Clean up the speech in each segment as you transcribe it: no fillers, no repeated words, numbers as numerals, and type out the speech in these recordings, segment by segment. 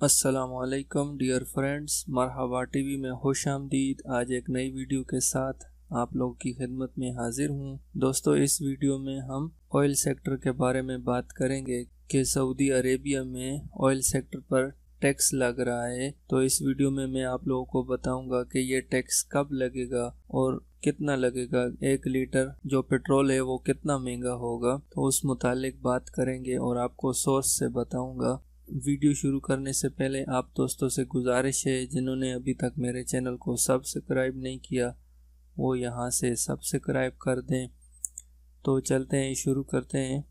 अस्सलामुअलैकुम dear friends, मरहबा TV में खुश आमदीद। आज एक नई वीडियो के साथ आप लोगों की खिदमत में हाजिर हूँ। दोस्तों, इस वीडियो में हम ऑयल सेक्टर के बारे में बात करेंगे कि सऊदी अरेबिया में ऑयल सेक्टर पर टैक्स लग रहा है। तो इस वीडियो में मैं आप लोगों को बताऊंगा कि ये टैक्स कब लगेगा और कितना लगेगा। 1 लीटर जो पेट्रोल है वो कितना महंगा होगा, तो उस मुतालिक बात करेंगे और आपको सोर्स से बताऊंगा। वीडियो शुरू करने से पहले आप दोस्तों से गुजारिश है, जिन्होंने अभी तक मेरे चैनल को सब्सक्राइब नहीं किया वो यहाँ से सब्सक्राइब कर दें। तो चलते हैं, शुरू करते हैं।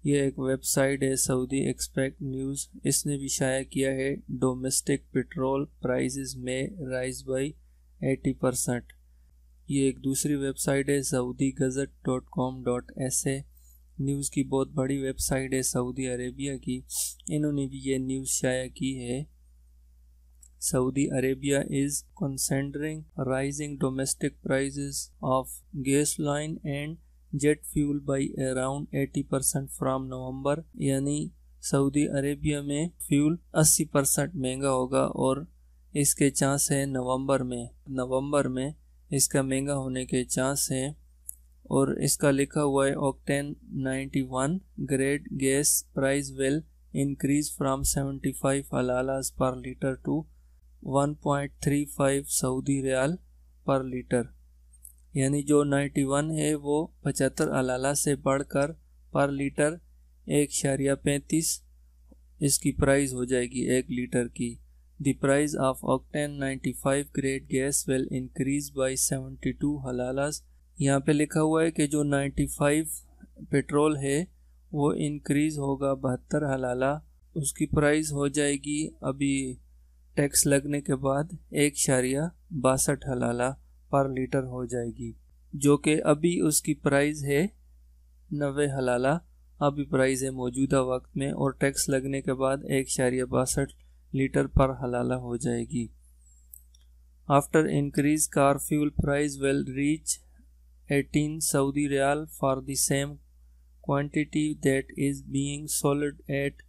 ये एक वेबसाइट है सऊदी एक्सपेक्ट न्यूज़, इसने भी शाया किया है डोमेस्टिक पेट्रोल प्राइसेस में राइज बाई 80%। ये एक दूसरी वेबसाइट है saudi-gazette.com.sa, न्यूज़ की बहुत बड़ी वेबसाइट है सऊदी अरेबिया की। इन्होंने भी ये न्यूज़ शाया की है। Saudi Arabia is considering rising domestic prices of gasoline and jet fuel by around 80% from November. यानी सऊदी अरेबिया में फ्यूल 80% महंगा होगा और इसके चांस है नवंबर में इसका महंगा होने के चांस हैं। और इसका लिखा हुआ है octane 91 grade gas price will increase from 75 हलालास पर लीटर टू 1.35 सऊदी रियाल पर लीटर। यानी जो 91 है वो 75 हलाला से बढ़कर पर लीटर 1.35 इसकी प्राइस हो जाएगी 1 लीटर की। The price of octane 95 grade gas will increase by 72 हलालास। यहाँ पे लिखा हुआ है कि जो 95 पेट्रोल है वो इंक्रीज होगा 72 हलाला, उसकी प्राइस हो जाएगी अभी टैक्स लगने के बाद 1.62 हलाला पर लीटर हो जाएगी, जो कि अभी उसकी प्राइस है 90 हलाला। अभी प्राइस है मौजूदा वक्त में, और टैक्स लगने के बाद 1.62 लीटर पर हलाला हो जाएगी। After increase car fuel price will reach 18 Saudi Riyal for the same quantity that is being sold at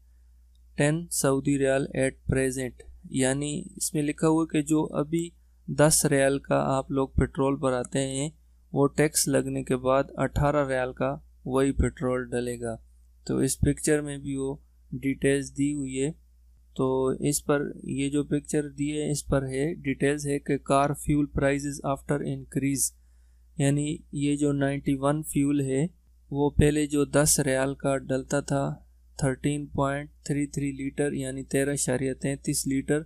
10 Saudi Riyal at present। यानी इसमें लिखा हुआ कि जो अभी 10 रियाल का आप लोग पेट्रोल भराते हैं वो टैक्स लगने के बाद 18 रियाल का वही पेट्रोल डलेगा। तो इस पिक्चर में भी वो डिटेल्स दी हुई है। तो इस पर ये जो पिक्चर दी है इस पर है डिटेल्स है कि car fuel prices after increase. यानी ये जो 91 फ्यूल है वो पहले जो 10 रियाल का डलता था 13.33 लीटर यानी 13.33 लीटर,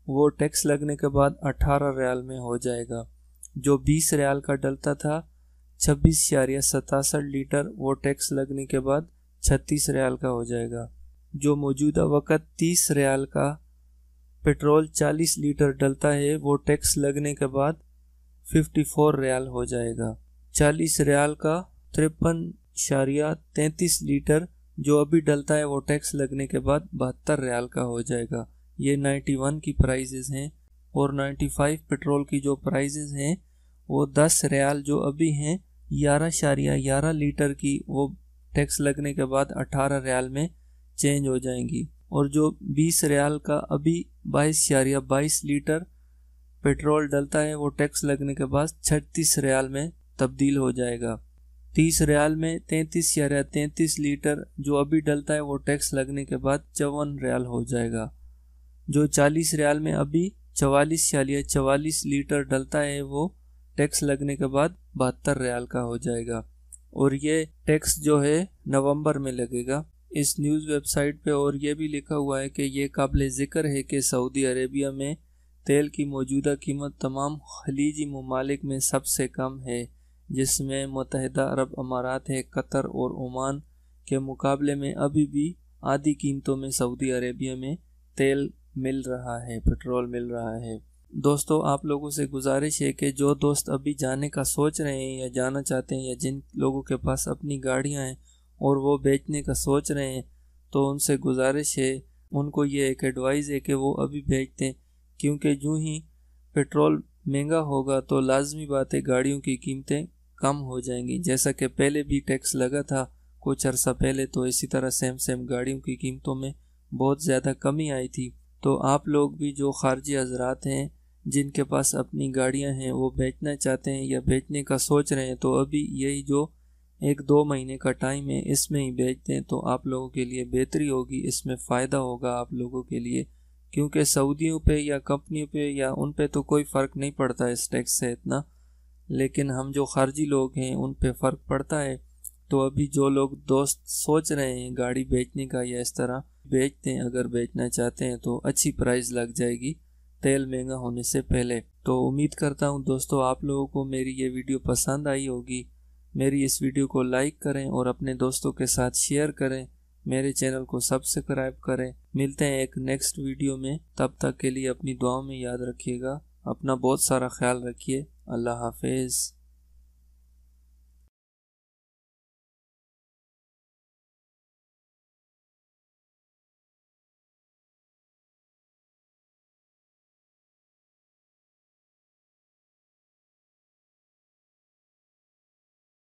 वो टैक्स लगने के बाद 18 रियाल में हो जाएगा। जो 20 रियाल का डलता था 26.67 लीटर, वो टैक्स लगने के बाद 36 रियाल का हो जाएगा। जो मौजूदा वक़्त 30 रियाल का पेट्रोल 40 लीटर डलता है वो टैक्स लगने के बाद 54 रियाल हो जाएगा। 40 रियाल का 53.33 लीटर जो अभी डलता है वो टैक्स लगने के बाद 72 रियाल का हो जाएगा। ये 91 की प्राइसेस हैं। और 95 पेट्रोल की जो प्राइसेस हैं वो 10 रियाल जो अभी हैं 11.11 लीटर की, वो टैक्स लगने के बाद 18 रियाल में चेंज हो जाएंगी। और जो 20 रियाल का अभी 22.22 लीटर पेट्रोल डलता है वो टैक्स लगने के बाद 36 रियाल में तब्दील हो जाएगा। 30 रियाल में 33 लीटर जो अभी डलता है वो टैक्स लगने के बाद 54 रियाल हो जाएगा। जो 40 रियाल में अभी 44 लीटर डलता है वो टैक्स लगने के बाद 72 रियाल का हो जाएगा। और ये टैक्स जो है नवंबर में लगेगा इस न्यूज़ वेबसाइट पे। और ये भी लिखा हुआ है कि ये काबिल ज़िक्र है कि सऊदी अरेबिया में तेल की मौजूदा कीमत तमाम खलीजी ममालिक में सबसे कम है, जिसमें मुत्तहिदा अरब अमारात है। कतर और ओमान के मुकाबले में अभी भी आधी कीमतों में सऊदी अरेबिया में तेल मिल रहा है, पेट्रोल मिल रहा है। दोस्तों, आप लोगों से गुजारिश है कि जो दोस्त अभी जाने का सोच रहे हैं या जाना चाहते हैं, या जिन लोगों के पास अपनी गाड़ियां हैं और वो बेचने का सोच रहे हैं, तो उनसे गुजारिश है, उनको ये एक एडवाइस है कि वो अभी बेच दें। क्योंकि जो ही पेट्रोल महंगा होगा तो लाजमी बात है गाड़ियों की कीमतें कम हो जाएंगी। जैसा कि पहले भी टैक्स लगा था कुछ अर्सा पहले, तो इसी तरह सेम गाड़ियों की कीमतों में बहुत ज़्यादा कमी आई थी। तो आप लोग भी जो खारजी हजरात हैं जिनके पास अपनी गाड़ियां हैं वो बेचना चाहते हैं या बेचने का सोच रहे हैं, तो अभी यही जो 1-2 महीने का टाइम है इसमें ही बेच दें तो आप लोगों के लिए बेहतरी होगी, इसमें फ़ायदा होगा आप लोगों के लिए। क्योंकि सऊदियों पे या कंपनियों पे या उन पे तो कोई फ़र्क नहीं पड़ता इस टैक्स से इतना, लेकिन हम जो खारजी लोग हैं उन पे फ़र्क पड़ता है। तो अभी जो लोग दोस्त सोच रहे हैं गाड़ी बेचने का या इस तरह बेच दें, अगर बेचना चाहते हैं तो अच्छी प्राइस लग जाएगी तेल महंगा होने से पहले। तो उम्मीद करता हूँ दोस्तों आप लोगों को मेरी ये वीडियो पसंद आई होगी। मेरी इस वीडियो को लाइक करें और अपने दोस्तों के साथ शेयर करें, मेरे चैनल को सब्सक्राइब करें। मिलते हैं एक नेक्स्ट वीडियो में, तब तक के लिए अपनी दुआओं में याद रखिएगा। अपना बहुत सारा ख्याल रखिए। अल्लाह हाफिज़।